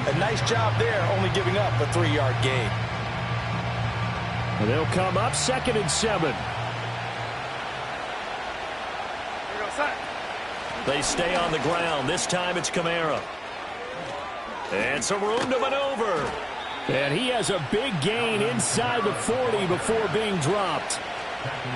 A nice job there, only giving up a 3-yard gain. And they'll come up 2nd and 7. They stay on the ground. This time it's Kamara. And some room to maneuver. And he has a big gain inside the 40 before being dropped.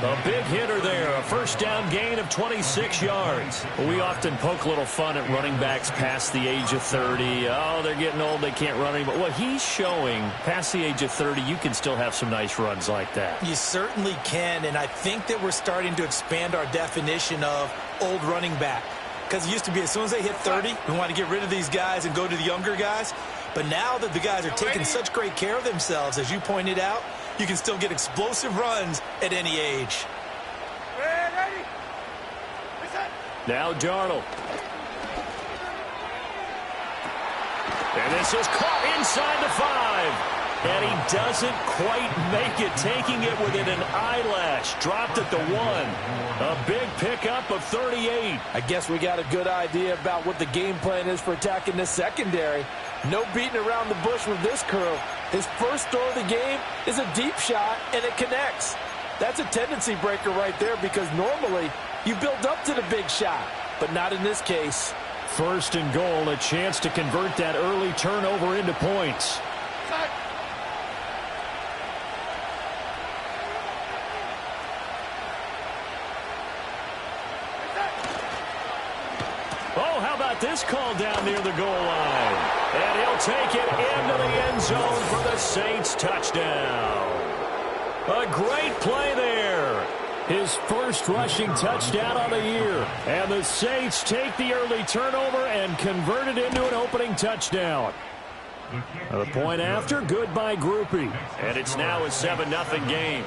A big hitter there, a first down gain of 26 yards. We often poke a little fun at running backs past the age of 30. Oh, they're getting old, they can't run anymore. Well, he's showing past the age of 30, you can still have some nice runs like that. You certainly can, and I think that we're starting to expand our definition of old running back. Because it used to be as soon as they hit 30, we want to get rid of these guys and go to the younger guys. But now that the guys are taking such great care of themselves, as you pointed out, you can still get explosive runs at any age. Now Darnold. And this is caught inside the 5. And he doesn't quite make it, taking it within an eyelash. Dropped at the 1. A big pickup of 38. I guess we got a good idea about what the game plan is for attacking this secondary. No beating around the bush with this crew. His first throw of the game is a deep shot, and it connects. That's a tendency breaker right there, because normally you build up to the big shot, but not in this case. 1st and goal, a chance to convert that early turnover into points. Oh, how about this call down near the goal line? And he'll take it into the end zone for the Saints touchdown. A great play there. His first rushing touchdown on the year. And the Saints take the early turnover and convert it into an opening touchdown. A point after, good by Groupie. And it's now a 7-0 game.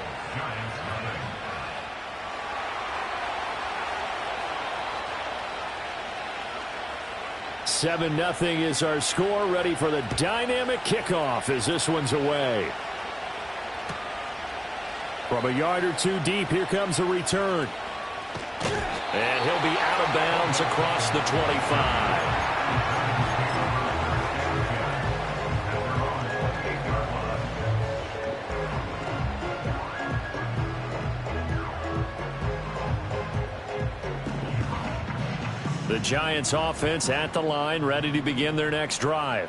Seven nothing is our score. Ready for the dynamic kickoff as this one's away. From a yard or two deep, here comes a return. And he'll be out of bounds across the 25. The Giants offense at the line, ready to begin their next drive.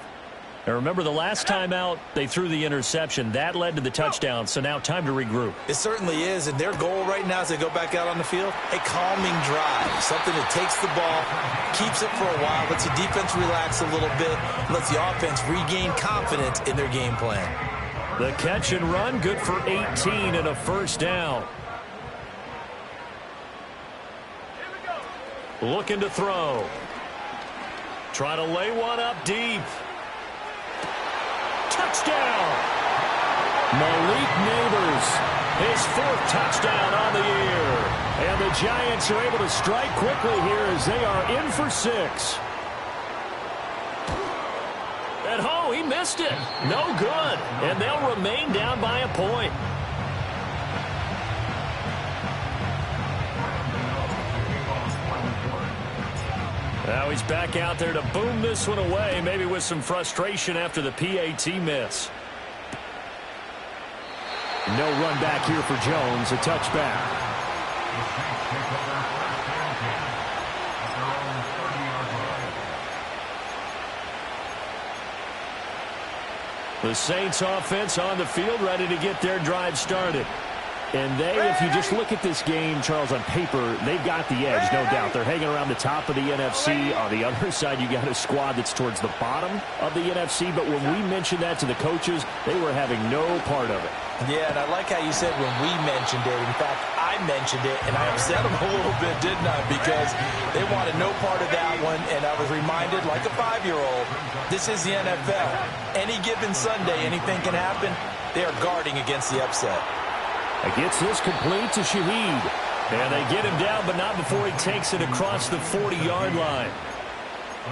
And remember, the last time out, they threw the interception. That led to the touchdown, so now time to regroup. It certainly is, and their goal right now as they go back out on the field, a calming drive. Something that takes the ball, keeps it for a while, lets the defense relax a little bit, lets the offense regain confidence in their game plan. The catch and run, good for 18 and a first down. Looking to throw. Try to lay one up deep. Touchdown! Malik Neighbors, his 4th touchdown on the year. And the Giants are able to strike quickly here as they are in for 6. And oh, he missed it. No good. And they'll remain down by a point. Now he's back out there to boom this one away, maybe with some frustration after the PAT miss. No run back here for Jones, a touchback. The Saints offense on the field, ready to get their drive started. And they, if you just look at this game, Charles, on paper, they've got the edge, no doubt. They're hanging around the top of the NFC. On the other side, you got a squad that's towards the bottom of the NFC. But when we mentioned that to the coaches, they were having no part of it. Yeah, and I like how you said when we mentioned it. In fact, I mentioned it, and I upset them a little bit, didn't I? Because they wanted no part of that one, and I was reminded, like a 5-year-old, this is the NFL. Any given Sunday, anything can happen. They are guarding against the upset. Gets this complete to Shaheed. And they get him down, but not before he takes it across the 40-yard line.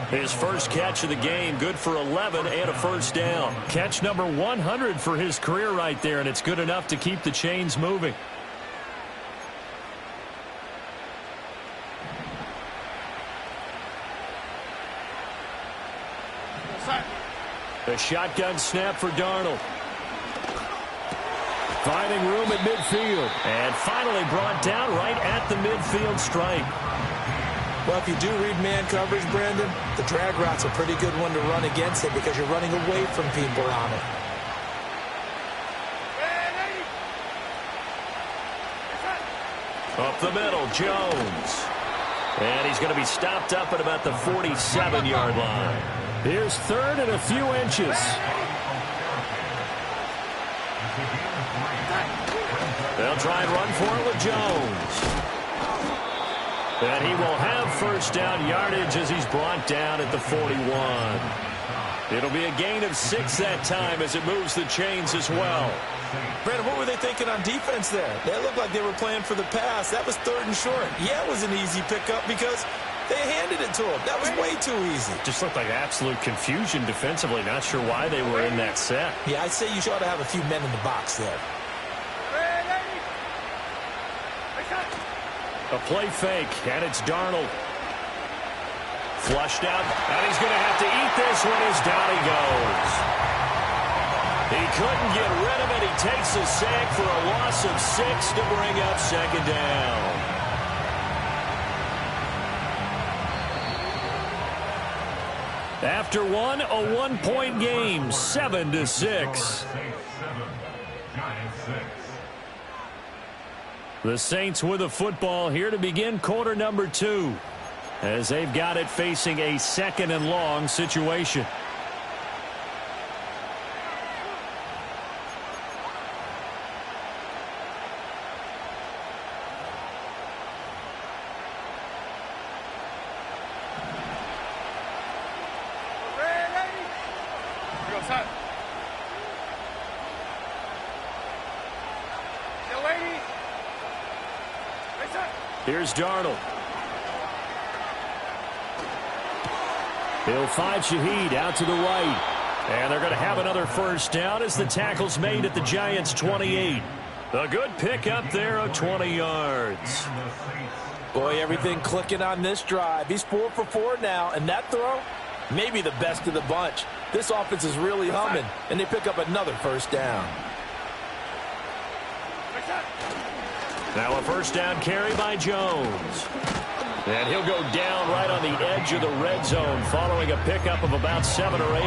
His first catch of the game, good for 11 and a first down. Catch number 100 for his career right there, and it's good enough to keep the chains moving. A shotgun snap for Darnold. Finding room at midfield. And finally brought down right at the midfield stripe. Well, if you do read man coverage, Brandon, the drag route's a pretty good one to run against it because you're running away from people on it. Up the middle, Jones. And he's going to be stopped up at about the 47-yard line. Here's third and a few inches. They'll try and run for it with Jones. And he will have first down yardage as he's brought down at the 41. It'll be a gain of 6 that time as it moves the chains as well. Brandon, what were they thinking on defense there? They looked like they were playing for the pass. That was 3rd and short. Yeah, it was an easy pickup because they handed it to him. That was way too easy. Just looked like absolute confusion defensively. Not sure why they were in that set. Yeah, I'd say you ought to have a few men in the box there. A play fake, and it's Darnold. Flushed out, and he's going to have to eat this one as down he goes. He couldn't get rid of it. He takes a sack for a loss of 6 to bring up second down. After one, a one-point game, 7-6. The Saints with the football here to begin quarter number 2, as they've got it facing a 2nd and long situation. Here's Darnold. He'll find Shaheed out to the right. And they're going to have another first down as the tackle's made at the Giants' 28. A good pickup there of 20 yards. Boy, everything clicking on this drive. He's 4 for 4 now, and that throw, maybe the best of the bunch. This offense is really humming, and they pick up another first down. Now a first down carry by Jones. And he'll go down right on the edge of the red zone following a pickup of about 7 or 8.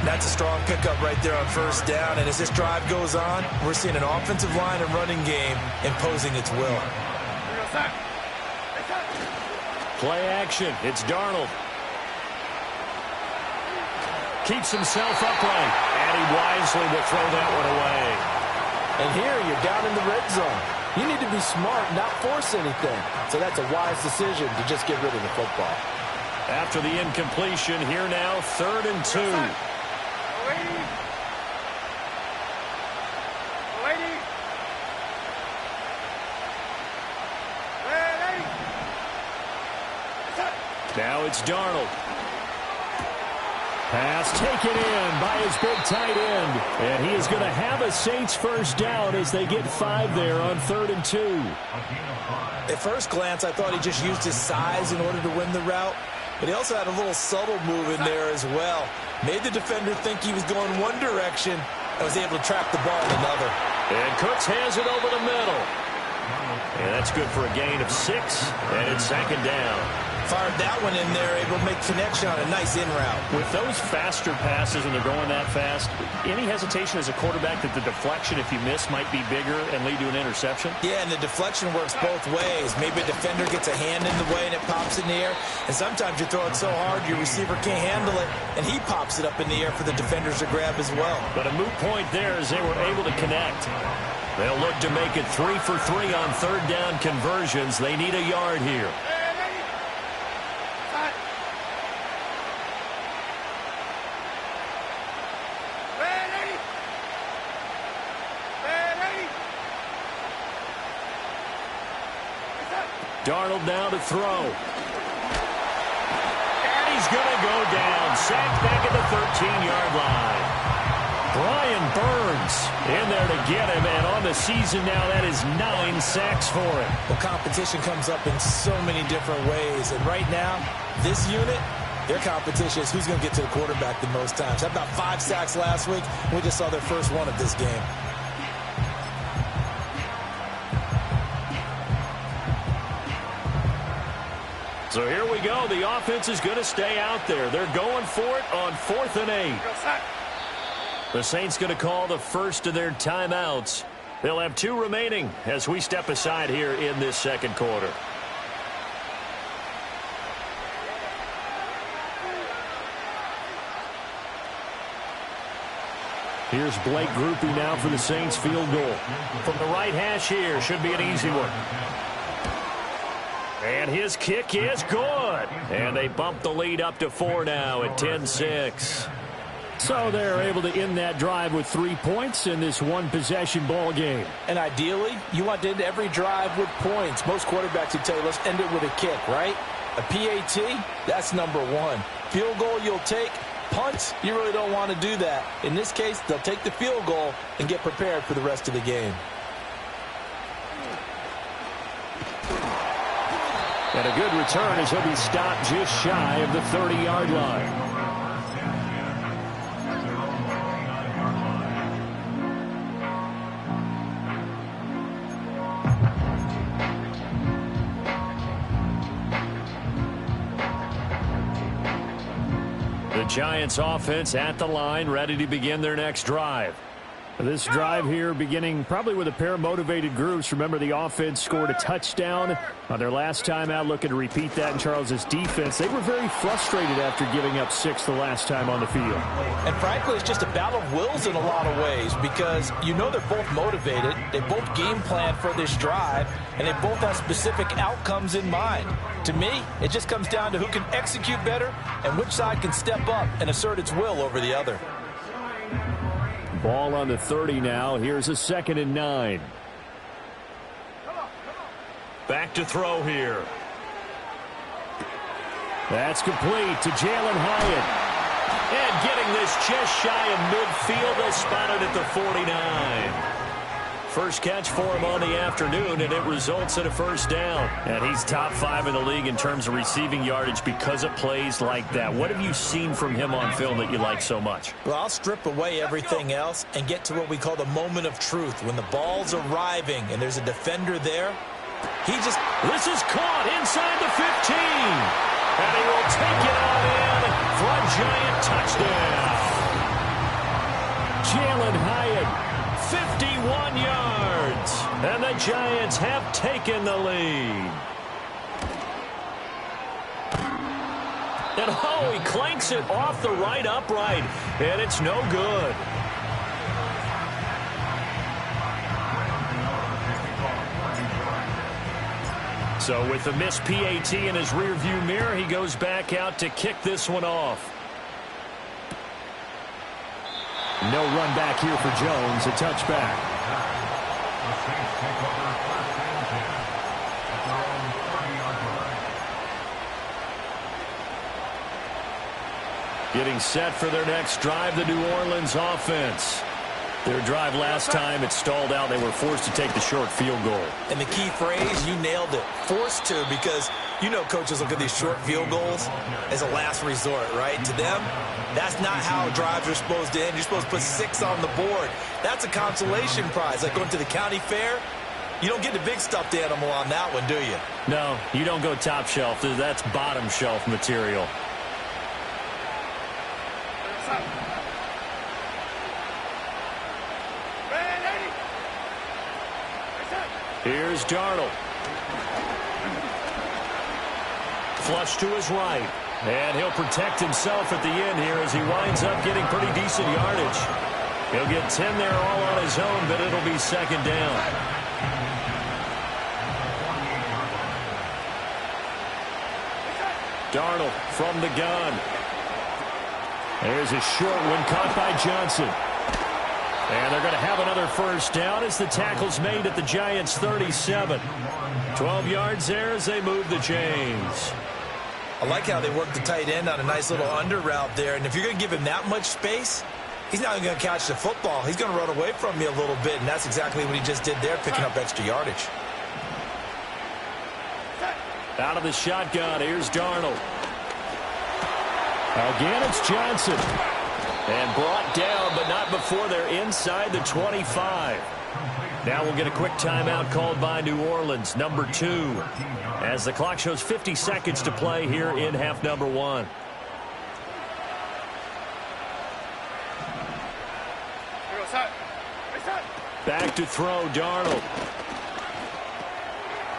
That's a strong pickup right there on first down. And as this drive goes on, we're seeing an offensive line and running game imposing its will. Play action. It's Darnold. Keeps himself upright. And he wisely will throw that one away. And here you're down in the red zone. You need to be smart, not force anything. So that's a wise decision to just get rid of the football. After the incompletion, here now, 3rd and 2. Now it's Darnold. Pass taken in by his big tight end. And he is going to have a Saints first down as they get 5 there on 3rd and 2. At first glance, I thought he just used his size in order to win the route. But he also had a little subtle move in there as well. Made the defender think he was going one direction and was able to track the ball in another. And Cooks has it over the middle. And that's good for a gain of 6. And it's 2nd down. Fired that one in there, able to make connection on a nice in route. With those faster passes when they're going that fast, any hesitation as a quarterback that the deflection, if you miss, might be bigger and lead to an interception? Yeah, and the deflection works both ways. Maybe a defender gets a hand in the way and it pops in the air. And sometimes you throw it so hard your receiver can't handle it, and he pops it up in the air for the defenders to grab as well. But a moot point there as they were able to connect. They'll look to make it 3 for 3 on 3rd down conversions. They need a yard here. Darnold now to throw. And he's going to go down. Sacked back at the 13-yard line. Brian Burns in there to get him. And on the season now, that is 9 sacks for him. Well, competition comes up in so many different ways. And right now, this unit, Their competition is who's going to get to the quarterback the most times. Had about 5 sacks last week. We just saw their first one of this game. So here we go. The offense is going to stay out there. They're going for it on 4th and 8. The Saints going to call the first of their timeouts. They'll have 2 remaining as we step aside here in this second quarter. Here's Blake Groupie now for the Saints field goal. From the right hash here, should be an easy one. And his kick is good. And they bump the lead up to 4 now at 10-6. So they're able to end that drive with 3 points in this one-possession ball game. And ideally, you want to end every drive with points. Most quarterbacks would tell you, let's end it with a kick, right? A PAT, that's number 1. Field goal you'll take. Punts, you really don't want to do that. In this case, they'll take the field goal and get prepared for the rest of the game. And a good return as he'll be stopped just shy of the 30-yard line. The Giants offense at the line, ready to begin their next drive. This drive here beginning probably with a pair of motivated groups. Remember, the offense scored a touchdown on their last time out, looking to repeat that in Charles's defense. They were very frustrated after giving up 6 the last time on the field. And frankly, it's just a battle of wills in a lot of ways because you know they're both motivated. They both game plan for this drive, and they both have specific outcomes in mind. To me, it just comes down to who can execute better and which side can step up and assert its will over the other. Ball on the 30 now. Here's a 2nd and 9. Back to throw here. That's complete to Jalen Hyatt. And getting this just shy of midfield. They spotted at the 49. First catch for him on the afternoon, and it results in a first down. And he's top 5 in the league in terms of receiving yardage because of plays like that. What have you seen from him on film that you like so much? Well, I'll strip away everything else and get to what we call the moment of truth. When the ball's arriving and there's a defender there, This is caught inside the 15. And he will take it on in for a Giant touchdown. Jalen Hyatt. 51 yards, and the Giants have taken the lead. And he clanks it off the right upright, and it's no good. So with the missed PAT in his rearview mirror, he goes back out to kick this one off. No run back here for Jones, a touchback. Getting set for their next drive, the New Orleans offense. Their drive last time, it stalled out. They were forced to take the short field goal. And the key phrase, you nailed it, forced to, because you know coaches look at these short field goals as a last resort, right? To them, that's not how drives are supposed to end. You're supposed to put 6 on the board. That's a consolation prize. Like going to the county fair, you don't get the big stuffed animal on that one, do you? No, you don't go top shelf. That's bottom shelf material. Here's Darnold. Flush to his right. And he'll protect himself at the end here as he winds up getting pretty decent yardage. He'll get 10 there all on his own, but it'll be second down. Darnold from the gun. There's a short one caught by Johnson. And they're going to have another first down as the tackle's made at the Giants' 37. 12 yards there as they move the chains. I like how they work the tight end on a nice little under route there. And if you're going to give him that much space, he's not going to catch the football. He's going to run away from you a little bit, and that's exactly what he just did there, picking up extra yardage. Out of the shotgun, here's Darnold. Again, it's Johnson. And brought down, but not before they're inside the 25. Now we'll get a quick timeout called by New Orleans, number 2, as the clock shows 50 seconds to play here in half number 1. Back to throw, Darnold.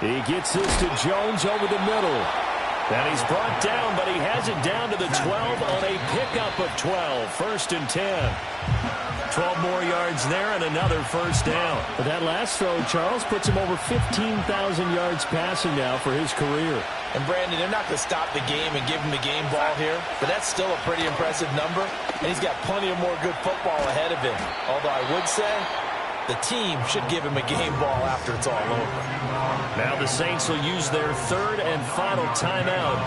He gets this to Jones over the middle. And he's brought down, but he has it down to the 12 on a pickup of 12. First and 10. 12 more yards there and another first down. But that last throw, Charles, puts him over 15,000 yards passing now for his career. And, Brandon, they're not going to stop the game and give him the game ball here, but that's still a pretty impressive number, and he's got plenty of more good football ahead of him. Although I would say the team should give him a game ball after it's all over. Now the Saints will use their third and final timeout.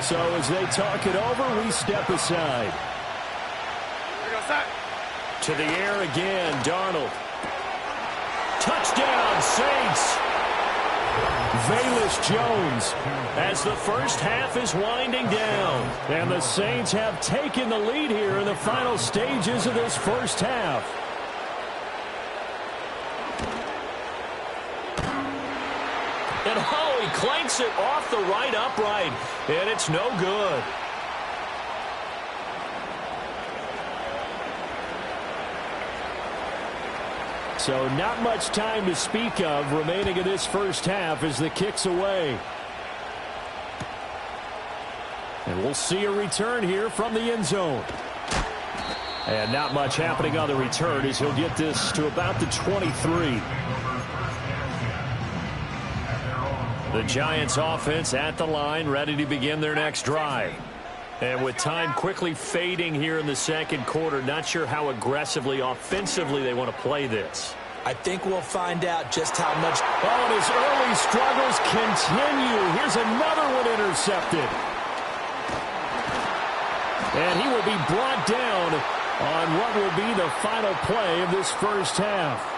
So as they talk it over, we step aside. To the air again, Darnold. Touchdown, Saints! Velus Jones as the first half is winding down. And the Saints have taken the lead here in the final stages of this first half. And oh, he clanks it off the right upright, and it's no good. So not much time to speak of remaining in this first half as the kick's away. And we'll see a return here from the end zone. And not much happening on the return as he'll get this to about the 23. The Giants offense at the line, ready to begin their next drive. And with time quickly fading here in the second quarter, not sure how aggressively, offensively they want to play this. I think we'll find out just how much. Oh, and his early struggles continue. Here's another one intercepted. And he will be brought down on what will be the final play of this first half.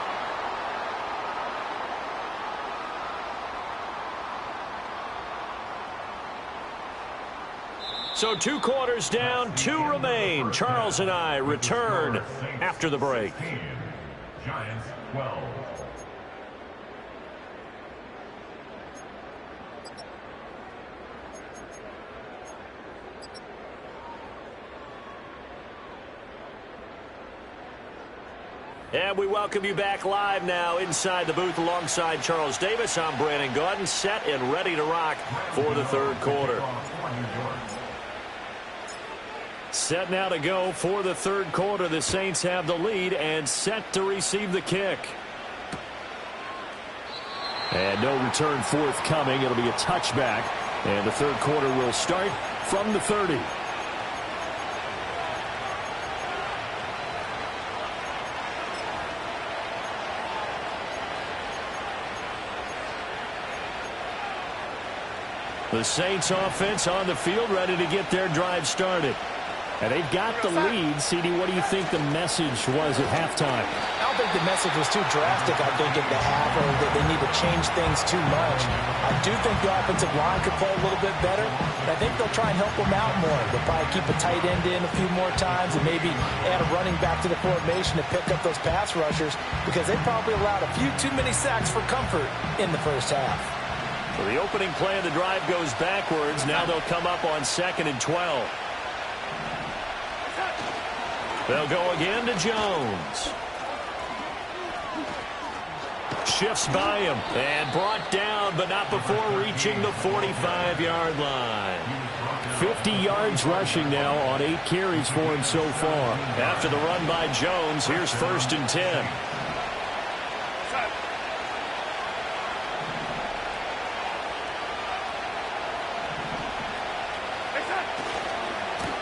So 2 quarters down, 2 remain. Charles and I return after the break. Giants 12. And we welcome you back live now inside the booth alongside Charles Davis. I'm Brandon Gaudin, set and ready to rock for the third quarter. Set now to go for the third quarter. The Saints have the lead and set to receive the kick. And no return forthcoming. It'll be a touchback. And the third quarter will start from the 30. The Saints offense on the field ready to get their drive started. And they've got the lead. CD, what do you think the message was at halftime? I don't think the message was too drastic, I think, at the half, or that they need to change things too much. I do think the offensive line could play a little bit better. I think they'll try and help them out more. They'll probably keep a tight end in a few more times and maybe add a running back to the formation to pick up those pass rushers, because they probably allowed a few too many sacks for comfort in the first half. So the opening play of the drive goes backwards. Now they'll come up on 2nd and 12. They'll go again to Jones. Shifts by him and brought down, but not before reaching the 45-yard line. 50 yards rushing now on 8 carries for him so far. After the run by Jones, here's 1st and 10.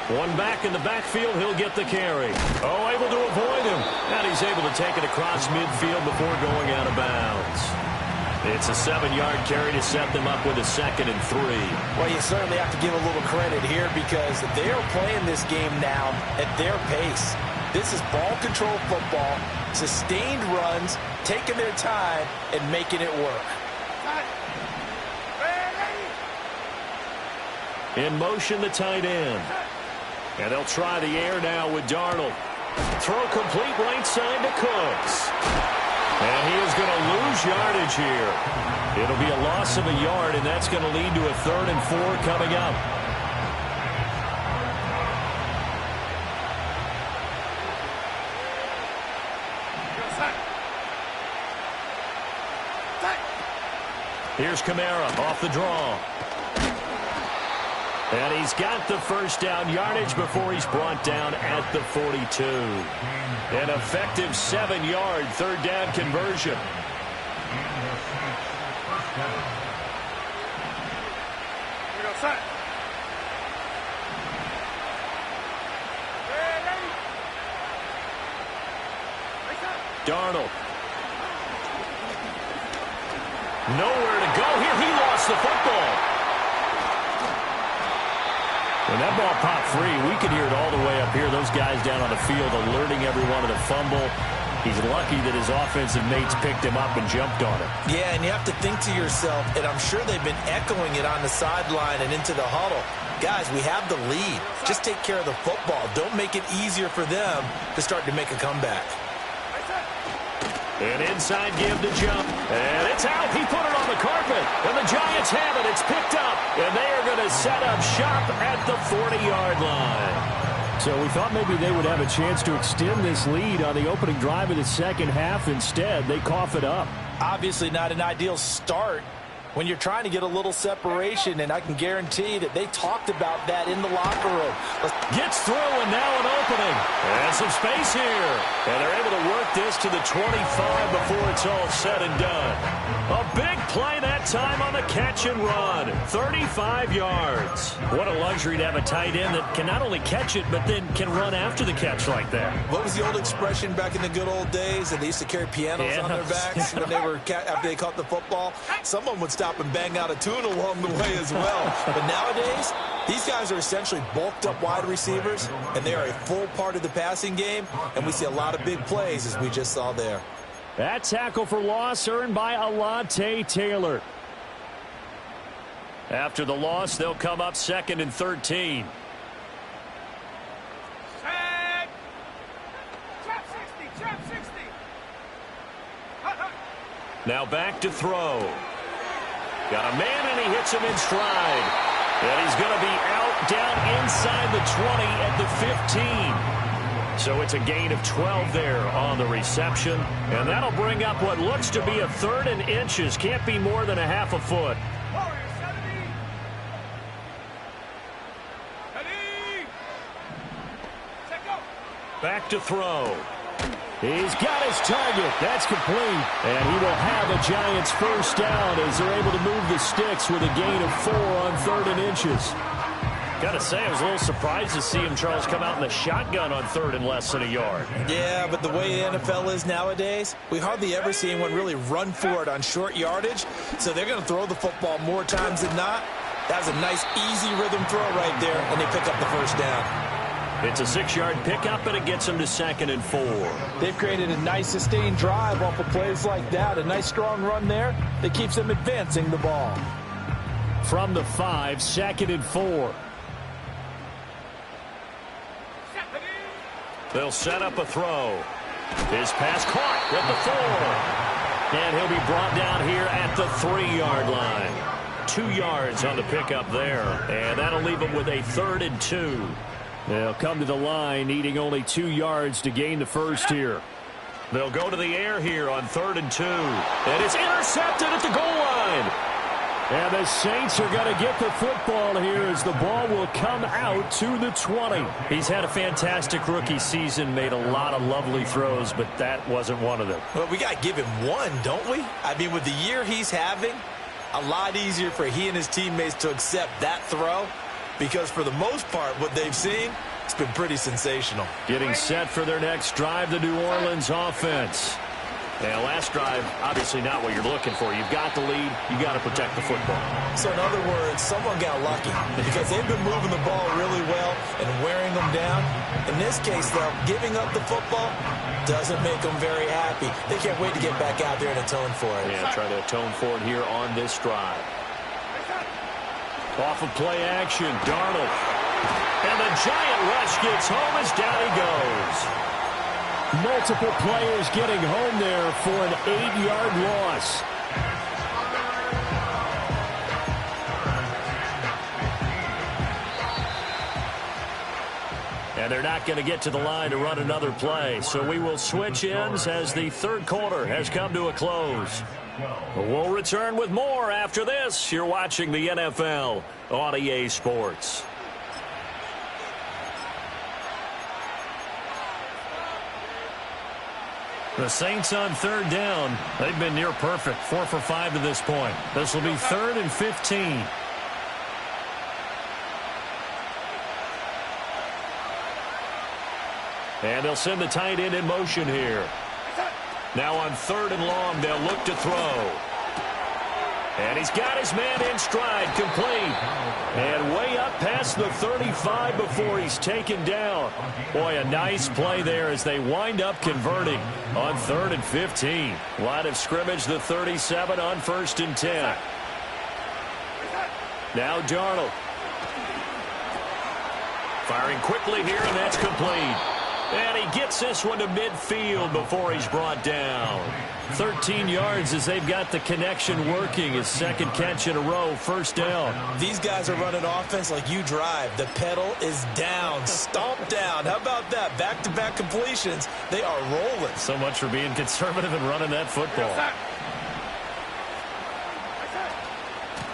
One back in the backfield, he'll get the carry. Oh, able to avoid him. And he's able to take it across midfield before going out of bounds. It's a 7-yard carry to set them up with a 2nd and 3. Well, you certainly have to give a little credit here, because they are playing this game now at their pace. This is ball control football, sustained runs, taking their time and making it work. In motion, the tight end. And they'll try the air now with Darnold. Throw complete right side to Cooks. And he is going to lose yardage here. It'll be a loss of a yard, and that's going to lead to a 3rd and 4 coming up. Here's Kamara off the draw. And he's got the first down yardage before he's brought down at the 42. An effective 7-yard 3rd down conversion. Darnold. Nowhere to go here. He lost the football. When that ball popped free, we could hear it all the way up here. Those guys down on the field alerting everyone of the fumble. He's lucky that his offensive mates picked him up and jumped on him. Yeah, and you have to think to yourself, and I'm sure they've been echoing it on the sideline and into the huddle. Guys, we have the lead. Just take care of the football. Don't make it easier for them to start to make a comeback. An inside give to jump. And it's out. He put it on the carpet. And the Giants have it. It's picked up. And they are going to set up shop at the 40-yard line. So we thought maybe they would have a chance to extend this lead on the opening drive of the second half. Instead, they cough it up. Obviously not an ideal start when you're trying to get a little separation, and I can guarantee that they talked about that in the locker room. Gets through, and now an opening. And some space here. And they're able to work this to the 25 before it's all said and done. A big play that time on the catch and run. 35 yards. What a luxury to have a tight end that can not only catch it, but then can run after the catch like that. What was the old expression back in the good old days that they used to carry pianos on their backs when they were after they caught the football? Someone would stop and bang out a tune along the way as well. But nowadays, these guys are essentially bulked up wide receivers, and they are a full part of the passing game, and we see a lot of big plays as we just saw there. That tackle for loss earned by Alontae Taylor. After the loss, they'll come up 2nd and 13. Now back to throw. Got a man, and he hits him in stride. And he's going to be out down inside the 20 at the 15. So it's a gain of 12 there on the reception. And that'll bring up what looks to be a 3rd and inches. Can't be more than a half a foot. Back to throw. He's got his target. That's complete. And he will have a Giants first down as they're able to move the sticks with a gain of 4 on 3rd and inches. Got to say, I was a little surprised to see him, Charles, come out in the shotgun on 3rd and less than a yard. Yeah, but the way the NFL is nowadays, we hardly ever see anyone really run for it on short yardage. So they're going to throw the football more times than not. That was a nice, easy rhythm throw right there, and they pick up the first down. It's a 6-yard pickup, and it gets them to 2nd and 4. They've created a nice sustained drive off of plays like that. A nice strong run there that keeps them advancing the ball. From the 5, 2nd and 4. They'll set up a throw. His pass caught at the 4. And he'll be brought down here at the 3-yard line. 2 yards on the pickup there. And that'll leave him with a 3rd and 2. They'll come to the line needing only 2 yards to gain the first here. They'll go to the air here on 3rd and 2. And it's intercepted at the goal line. And the Saints are going to get the football here as the ball will come out to the 20. He's had a fantastic rookie season, made a lot of lovely throws, but that wasn't one of them. Well, we got to give him one, don't we? I mean, with the year he's having, a lot easier for he and his teammates to accept that throw. Because for the most part, what they've seen, it's been pretty sensational. Getting set for their next drive, the New Orleans offense. And last drive, obviously not what you're looking for. You've got the lead. You've got to protect the football. So in other words, someone got lucky because they've been moving the ball really well and wearing them down. In this case, though, giving up the football doesn't make them very happy. They can't wait to get back out there and atone for it. Yeah, try to atone for it here on this drive. Off of play action, Darnold. And the giant rush gets home as down he goes. Multiple players getting home there for an 8-yard loss. And they're not going to get to the line to run another play. So we will switch ends as the third quarter has come to a close. We'll return with more after this. You're watching the NFL on EA Sports. The Saints on third down. They've been near perfect. 4 for 5 to this point. This will be 3rd and 15. And they'll send the tight end in motion here. Now on 3rd and long, they'll look to throw. And he's got his man in stride, complete. And way up past the 35 before he's taken down. Boy, a nice play there as they wind up converting on 3rd and 15. Line of scrimmage, the 37 on 1st and 10. Now Darnold. Firing quickly here, and that's complete. And he gets this one to midfield before he's brought down. 13 yards as they've got the connection working. His second catch in a row, 1st down. These guys are running offense like you drive. The pedal is down, stomped down. How about that? Back-to-back completions. They are rolling. So much for being conservative and running that football.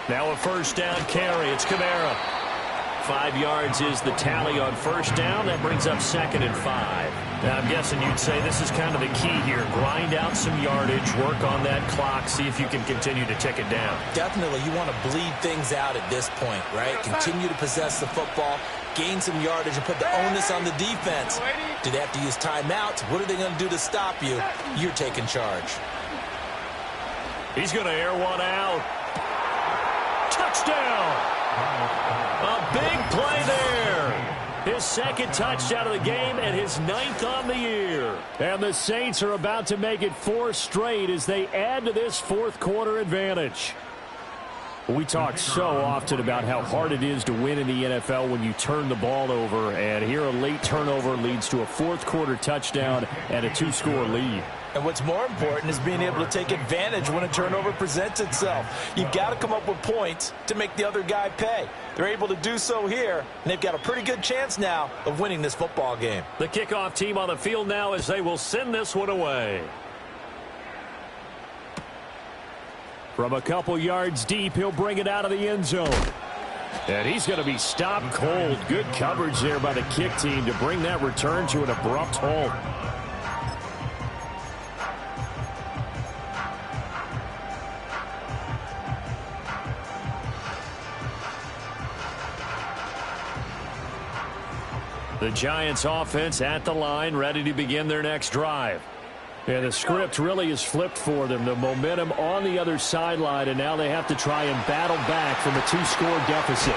Now a 1st down carry. It's Kamara. 5 yards is the tally on 1st down. That brings up 2nd and 5. Now, I'm guessing you'd say this is kind of the key here. Grind out some yardage, work on that clock, see if you can continue to tick it down. Definitely. You want to bleed things out at this point, right? Continue to possess the football, gain some yardage, and put the onus on the defense. Do they have to use timeouts? What are they going to do to stop you? You're taking charge. He's going to air one out. Touchdown! A big play there. His 2nd touchdown of the game and his 9th on the year. And the Saints are about to make it 4 straight as they add to this 4th quarter advantage. We talk so often about how hard it is to win in the NFL when you turn the ball over. And here a late turnover leads to a 4th quarter touchdown and a 2-score lead. And what's more important is being able to take advantage when a turnover presents itself. You've got to come up with points to make the other guy pay. They're able to do so here, and they've got a pretty good chance now of winning this football game. The kickoff team on the field now as they will send this one away. From a couple yards deep, he'll bring it out of the end zone. And he's going to be stopped cold. Good coverage there by the kick team to bring that return to an abrupt halt. The Giants offense at the line, ready to begin their next drive. And the script really is flipped for them. The momentum on the other sideline, and now they have to try and battle back from a 2-score deficit.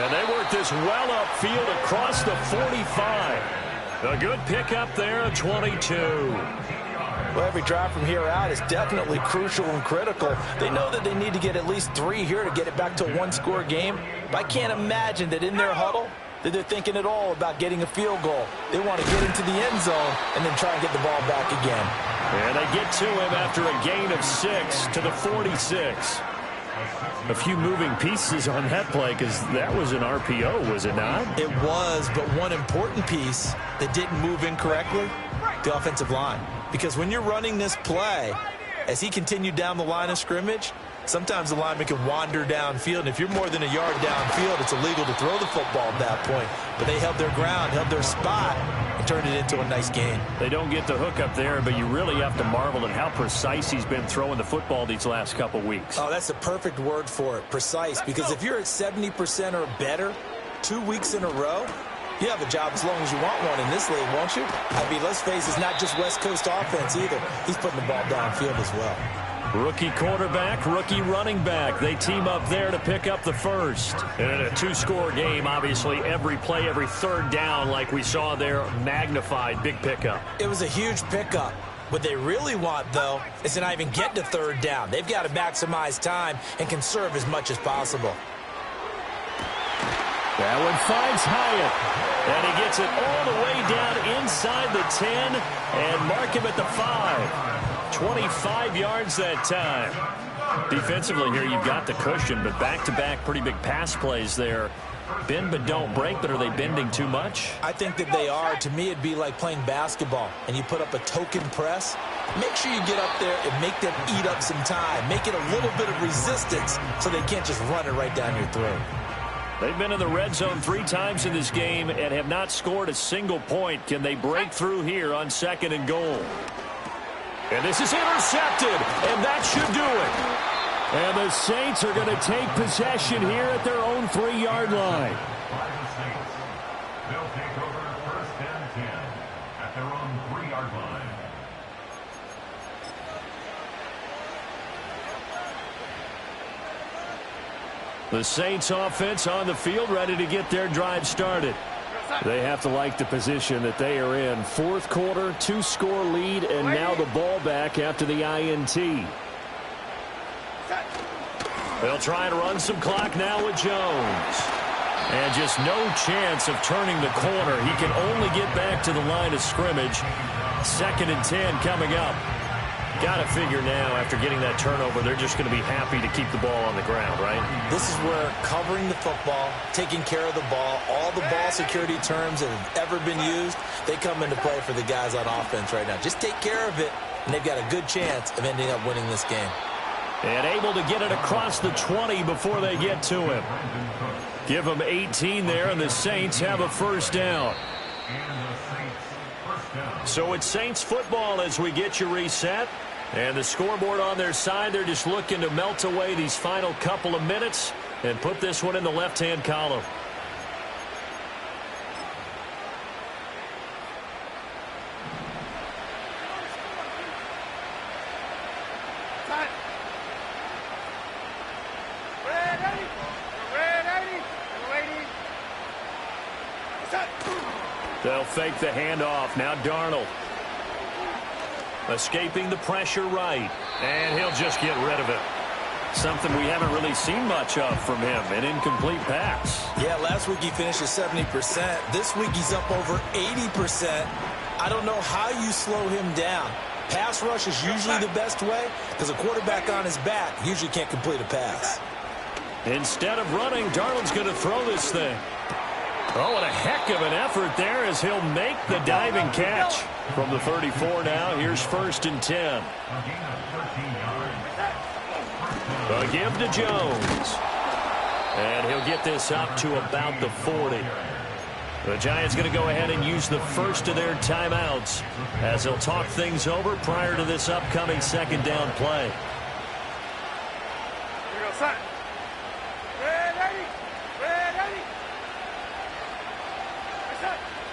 And they work this well upfield across the 45. A good pickup there at 22. Well, every drive from here out is definitely crucial and critical. They know that they need to get at least 3 here to get it back to a 1-score game. But I can't imagine that in their huddle that they're thinking at all about getting a field goal. They want to get into the end zone and then try and get the ball back again. And they get to him after a gain of 6 to the 46. A few moving pieces on that play because that was an RPO, was it not? It was, but one important piece that didn't move incorrectly, the offensive line. Because when you're running this play, as he continued down the line of scrimmage, sometimes the lineman can wander downfield. And if you're more than a yard downfield, it's illegal to throw the football at that point. But they held their ground, held their spot, and turned it into a nice gain. They don't get the hook up there, but you really have to marvel at how precise he's been throwing the football these last couple weeks. Oh, that's the perfect word for it, precise. Because if you're at 70% or better 2 weeks in a row, you have a job as long as you want one in this league, won't you? I mean, let's face it, it's not just West Coast offense either. He's putting the ball downfield as well. Rookie quarterback, rookie running back. They team up there to pick up the first. And in a 2-score game, obviously, every play, every 3rd down, like we saw there, magnified, big pickup. It was a huge pickup. What they really want, though, is to not even get to 3rd down. They've got to maximize time and conserve as much as possible. That one finds Hyatt. And he gets it all the way down inside the 10 and mark him at the 5. 25 yards that time. Defensively here, you've got the cushion, but back-to-back pretty big pass plays there. Bend but don't break, but are they bending too much? I think that they are. To me, it'd be like playing basketball, and you put up a token press. Make sure you get up there and make them eat up some time. Make it a little bit of resistance so they can't just run it right down your throat. They've been in the red zone 3 times in this game and have not scored a single point. Can they break through here on 2nd and goal? And this is intercepted, and that should do it. And the Saints are going to take possession here at their own 3-yard line. By the Saints. They'll take over 1st and 10 at their own 3-yard line. The Saints offense on the field, ready to get their drive started. They have to like the position that they are in. 4th quarter, 2-score lead, and now the ball back after the INT. They'll try and run some clock now with Jones. And just no chance of turning the corner. He can only get back to the line of scrimmage. 2nd and 10 coming up. Got to figure now, after getting that turnover, they're just going to be happy to keep the ball on the ground, right? This is where covering the football, taking care of the ball, all the ball security terms that have ever been used, they come into play for the guys on offense right now. Just take care of it, and they've got a good chance of ending up winning this game. And able to get it across the 20 before they get to him. Give them 18 there, and the Saints have a 1st down. So it's Saints football as we get you reset. And the scoreboard on their side, they're just looking to melt away these final couple of minutes and put this one in the left-hand column. They'll fake the handoff. Now Darnold. Escaping the pressure right. And he'll just get rid of it. Something we haven't really seen much of from him. An incomplete pass. Yeah, last week he finished at 70%. This week he's up over 80%. I don't know how you slow him down. Pass rush is usually the best way because a quarterback on his back usually can't complete a pass. Instead of running, Darnold's going to throw this thing. Oh, and a heck of an effort there as he'll make the diving catch. From the 34 now, here's 1st and 10. A give to Jones. And he'll get this up to about the 40. The Giants going to go ahead and use the first of their timeouts as they'll talk things over prior to this upcoming 2nd down play. Here we go, son. Ready.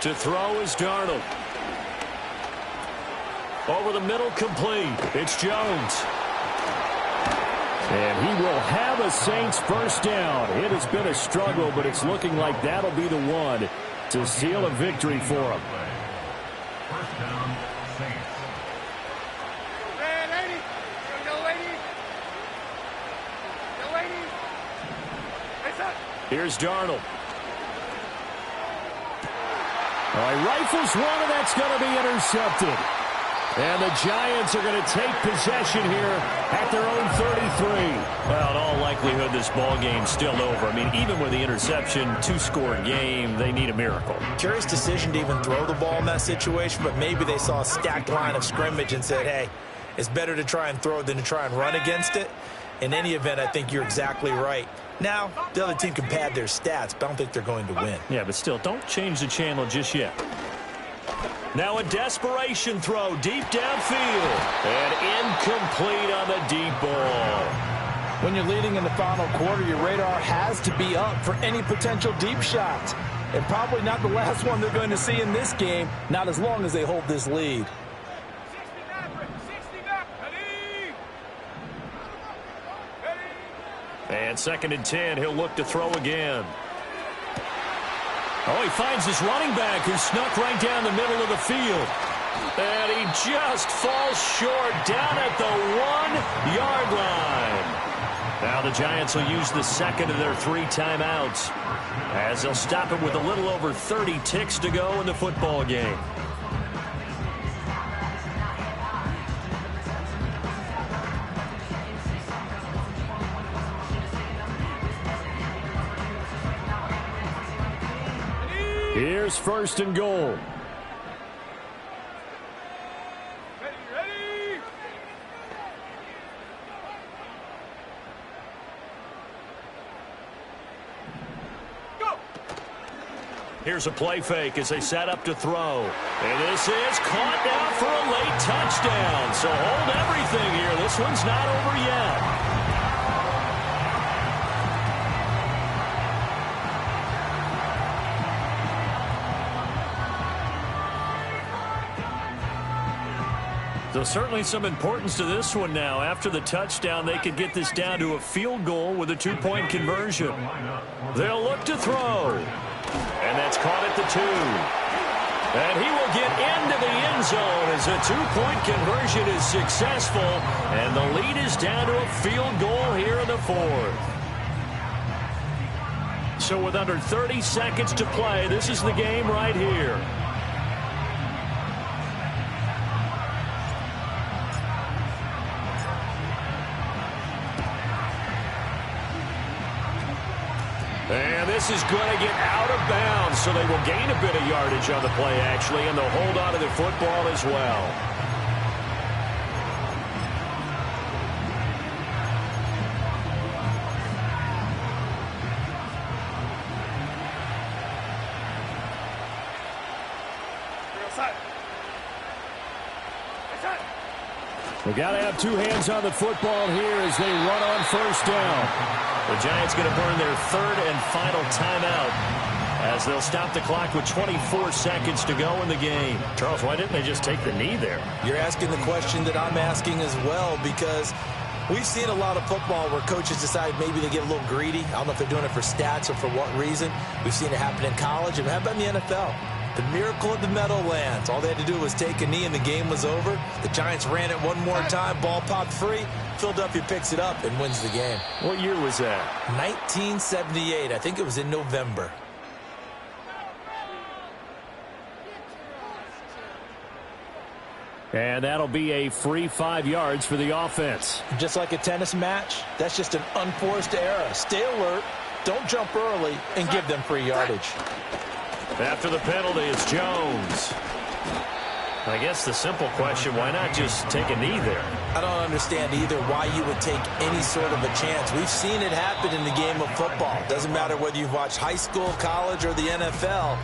To throw is Darnold. Over the middle, complete. It's Jones. And he will have a Saints 1st down. It has been a struggle, but it's looking like that'll be the one to seal a victory for him. 1st down, Saints. Ready. Go, lady. Go, lady. Hey, son. Here's Darnold. All right, rifles one, and that's going to be intercepted. And the Giants are going to take possession here at their own 33. Well, in all likelihood, this ball game's still over. I mean, even with the interception, 2-score game, they need a miracle. Curious decision to even throw the ball in that situation, but maybe they saw a stacked line of scrimmage and said, hey, it's better to try and throw it than to try and run against it. In any event, I think you're exactly right. Now, the other team can pad their stats, but I don't think they're going to win. Yeah, but still, don't change the channel just yet. Now a desperation throw deep downfield. And incomplete on the deep ball. When you're leading in the final quarter, your radar has to be up for any potential deep shots. And probably not the last one they're going to see in this game, not as long as they hold this lead. And 2nd and 10, he'll look to throw again. Oh, he finds his running back who snuck right down the middle of the field. And he just falls short down at the 1-yard line. Now the Giants will use the second of their 3 timeouts as they'll stop it with a little over 30 ticks to go in the football game. Here's first and goal. Ready. Go. Here's a play fake as they set up to throw. And this is caught down for a late touchdown. So hold everything here. This one's not over yet. So certainly some importance to this one now. After the touchdown, they could get this down to a field goal with a 2-point conversion. They'll look to throw. And that's caught at the 2. And he will get into the end zone as a 2-point conversion is successful. And the lead is down to a field goal here in the 4th. So with under 30 seconds to play, this is the game right here. And this is going to get out of bounds, so they will gain a bit of yardage on the play, actually, and they'll hold on to the football as well. They got to have 2 hands on the football here as they run on first down. The Giants going to burn their 3rd and final timeout as they'll stop the clock with 24 seconds to go in the game. Charles, why didn't they just take the knee there? You're asking the question that I'm asking as well, because we've seen a lot of football where coaches decide maybe they get a little greedy. I don't know if they're doing it for stats or for what reason. We've seen it happen in college, and how about in the NFL? The miracle of the Meadowlands. All they had to do was take a knee and the game was over. The Giants ran it one more time. Ball popped free. Philadelphia picks it up and wins the game. What year was that? 1978. I think it was in November. And that'll be a free 5 yards for the offense. Just like a tennis match, that's just an unforced error. Stay alert, don't jump early, and give them free yardage. After the penalty, it's Jones. I guess the simple question, why not just take a knee there? I don't understand either why you would take any sort of a chance. We've seen it happen in the game of football. Doesn't matter whether you've watched high school, college, or the NFL.